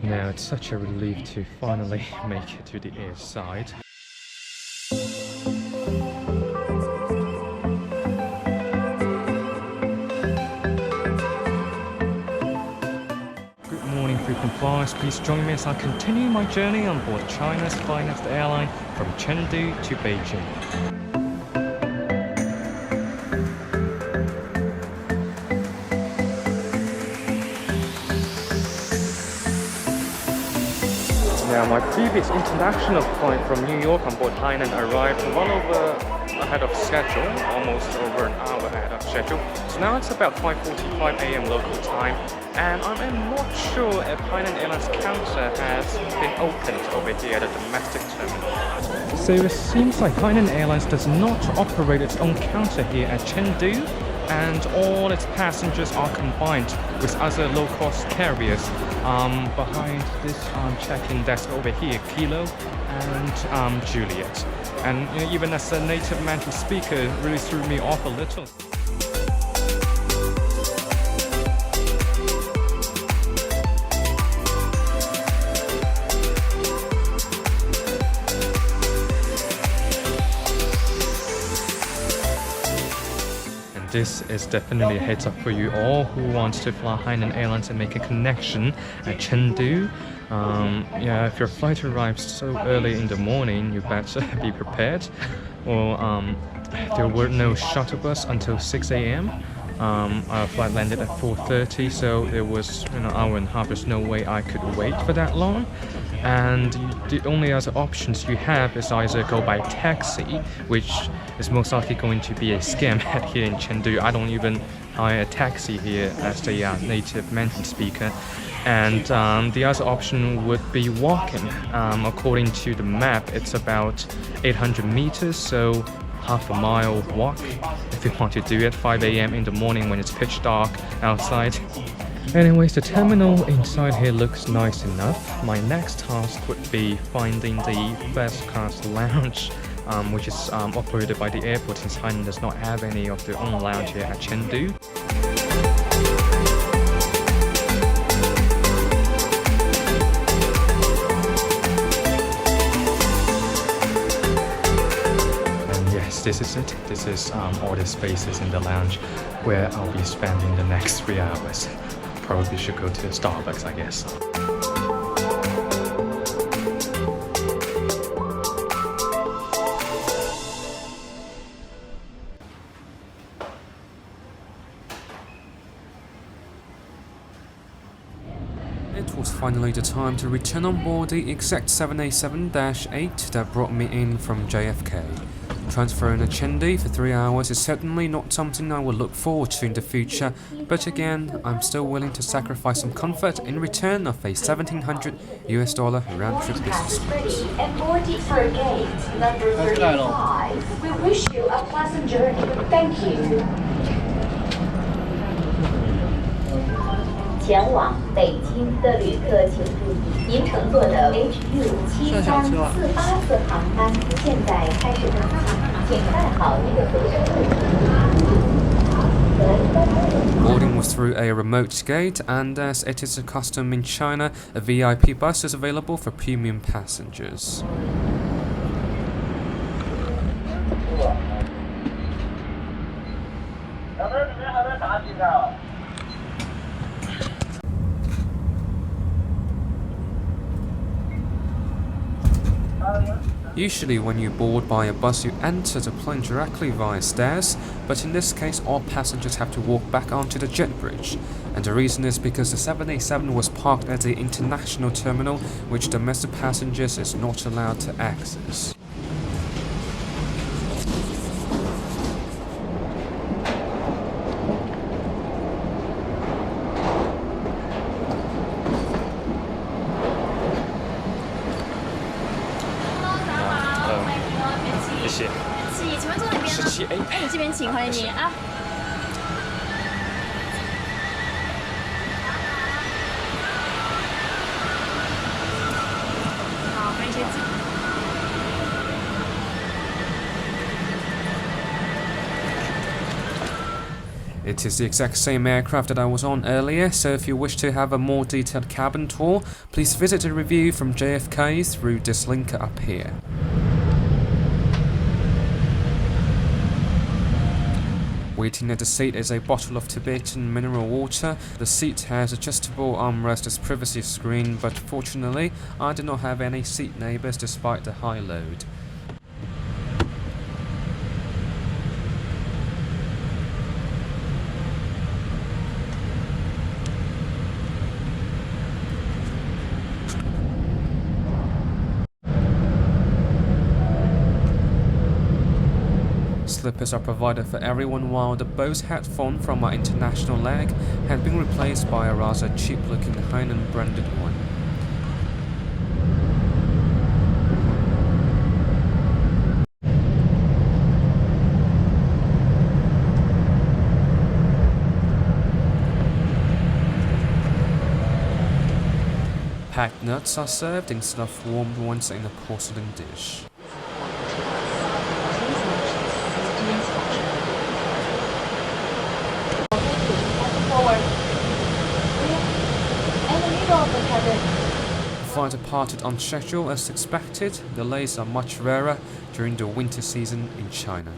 Now it's such a relief to finally make it to the airside. Good morning, frequent flyers. Please join me as I continue my journey on board China's finest airline from Chengdu to Beijing. Now, my previous international flight from New York on board Hainan arrived well over ahead of schedule, almost over an hour ahead of schedule. So now it's about 5:45 a.m. local time, and I'm not sure if Hainan Airlines counter has been opened over here at a domestic terminal. So it seems like Hainan Airlines does not operate its own counter here at Chengdu, and all its passengers are combined with other low-cost carriers behind this check-in desk over here, Kilo and Juliet. And you know, even as a native Mandarin speaker, it really threw me off a little. This is definitely a heads up for you all who want to fly Hainan Airlines and make a connection at Chengdu. Yeah, if your flight arrives so early in the morning, you better be prepared. Well, there were no shuttle bus until 6 a.m. Our flight landed at 4:30, so there was an hour and a half. There's no way I could wait for that long. And the only other options you have is either go by taxi, which is most likely going to be a scam here in Chengdu. I don't even hire a taxi here as a native Mandarin speaker. And the other option would be walking. According to the map, it's about 800 meters, so half a mile walk if you want to do it 5 a.m. in the morning when it's pitch dark outside. Anyways, the terminal inside here looks nice enough. My next task would be finding the first class lounge, which is operated by the airport, since Hainan does not have any of their own lounge here at Chengdu. And yes, this is it. This is all the spaces in the lounge where I'll be spending the next 3 hours. Probably should go to Starbucks, I guess. It was finally the time to return on board the exact 787-8 that brought me in from JFK. Transferring to Chengdu for 3 hours is certainly not something I will look forward to in the future, but again, I'm still willing to sacrifice some comfort in return of a $1,700 round-trip business class. And boarding for gate number 35. We wish you a pleasant journey. Thank you. 前往北京的旅客请注意，您乘坐的 HU7348次航班现在开始登机，请带好您的随身物品。 Boarding was through a remote gate, and as it is a custom in China, a VIP bus is available for premium passengers. Usually when you board by a bus, you enter the plane directly via stairs, but in this case all passengers have to walk back onto the jet bridge. And the reason is because the 787 was parked at the international terminal, which domestic passengers is not allowed to access. A，哎，这边请，欢迎您啊。好，欢迎前进。It is the exact same aircraft that I was on earlier, so if you wish to have a more detailed cabin tour, please visit a review from JFK through this link up here. Waiting at the seat is a bottle of Tibetan mineral water. The seat has adjustable armrest as privacy screen, but fortunately I did not have any seat neighbors despite the high load. Slippers are provided for everyone, while the Bose headphone from our international leg had been replaced by a rather cheap-looking Hainan branded one. Packed nuts are served instead of warmed ones in a porcelain dish. The flight departed on schedule as expected. Delays are much rarer during the winter season in China.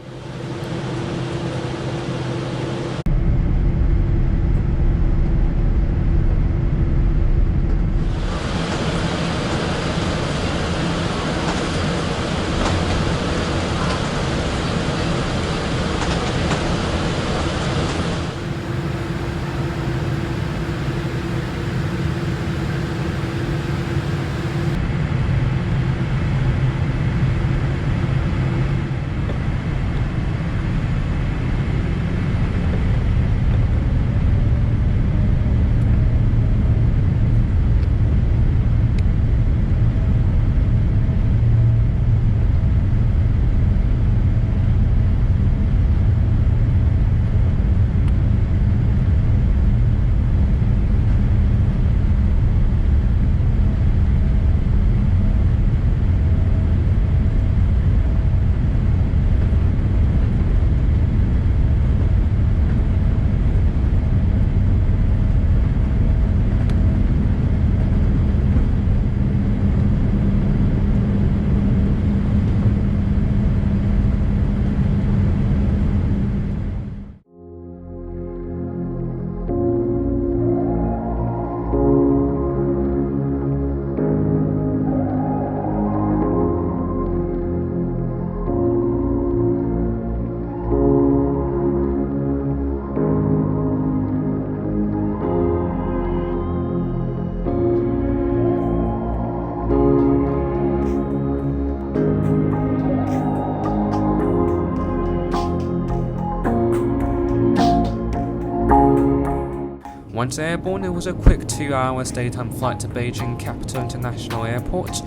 Once airborne, it was a quick 2 hours daytime flight to Beijing Capital International Airport.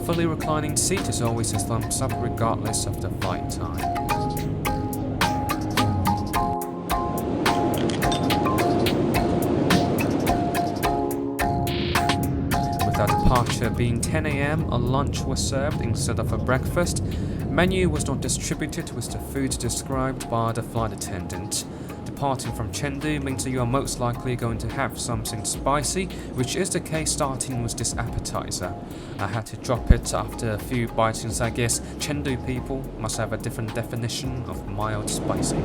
Fully reclining seat is always a thumbs up regardless of the flight time. With our departure being 10 AM, a lunch was served instead of a breakfast. Menu was not distributed with the food described by the flight attendant. Departing from Chengdu means that you are most likely going to have something spicy, which is the case starting with this appetizer. I had to drop it after a few bites since I guess Chengdu people must have a different definition of mild spicy.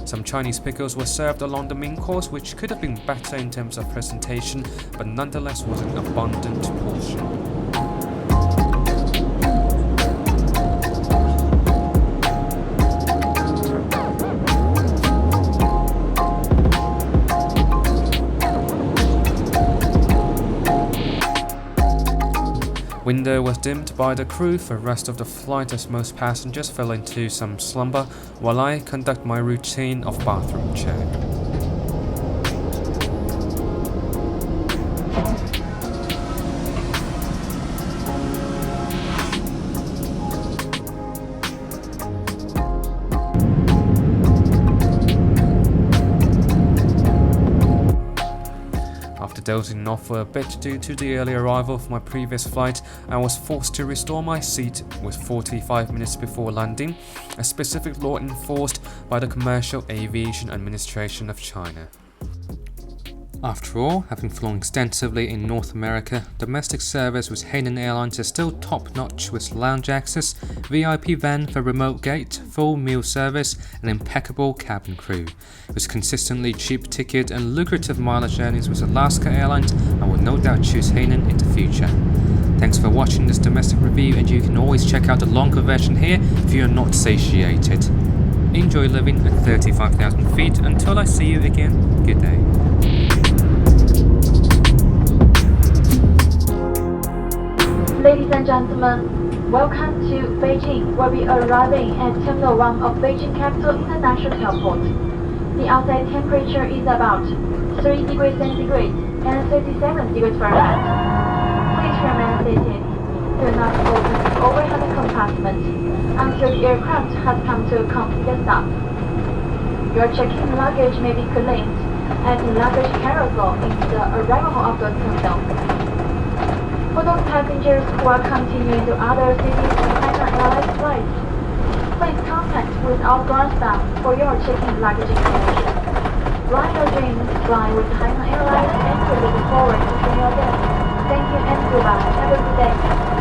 Some Chinese pickles were served along the main course, which could have been better in terms of presentation, but nonetheless was an abundant portion. Window was dimmed by the crew for the rest of the flight as most passengers fell into some slumber while I conduct my routine of bathroom check. After dozing off for a bit due to the early arrival of my previous flight, I was forced to restore my seat with 45 minutes before landing, a specific law enforced by the Commercial Aviation Administration of China. After all, having flown extensively in North America, domestic service with Hainan Airlines is still top-notch with lounge access, VIP van for remote gate, full meal service, and impeccable cabin crew. With consistently cheap ticket and lucrative mileage earnings with Alaska Airlines, I will no doubt choose Hainan in the future. Thanks for watching this domestic review, and you can always check out the longer version here if you are not satiated. Enjoy living at 35,000 feet. Until I see you again, good day. Ladies and gentlemen, welcome to Beijing. We'll be arriving at Terminal 1 of Beijing Capital International Airport. The outside temperature is about 3 degrees centigrade and 37 degrees Fahrenheit. Please remain seated. Do not open the overhead compartment until the aircraft has come to a complete stop. Your check-in luggage may be claimed at the luggage carousel in the arrival hall of the terminal. For those passengers who are continuing to other cities on Hainan Airlines flights, please contact with our ground staff for your check-in luggage information. Fly your dreams, fly with Hainan Airlines, and we look forward to seeing you again. Thank you and goodbye. Have a good day.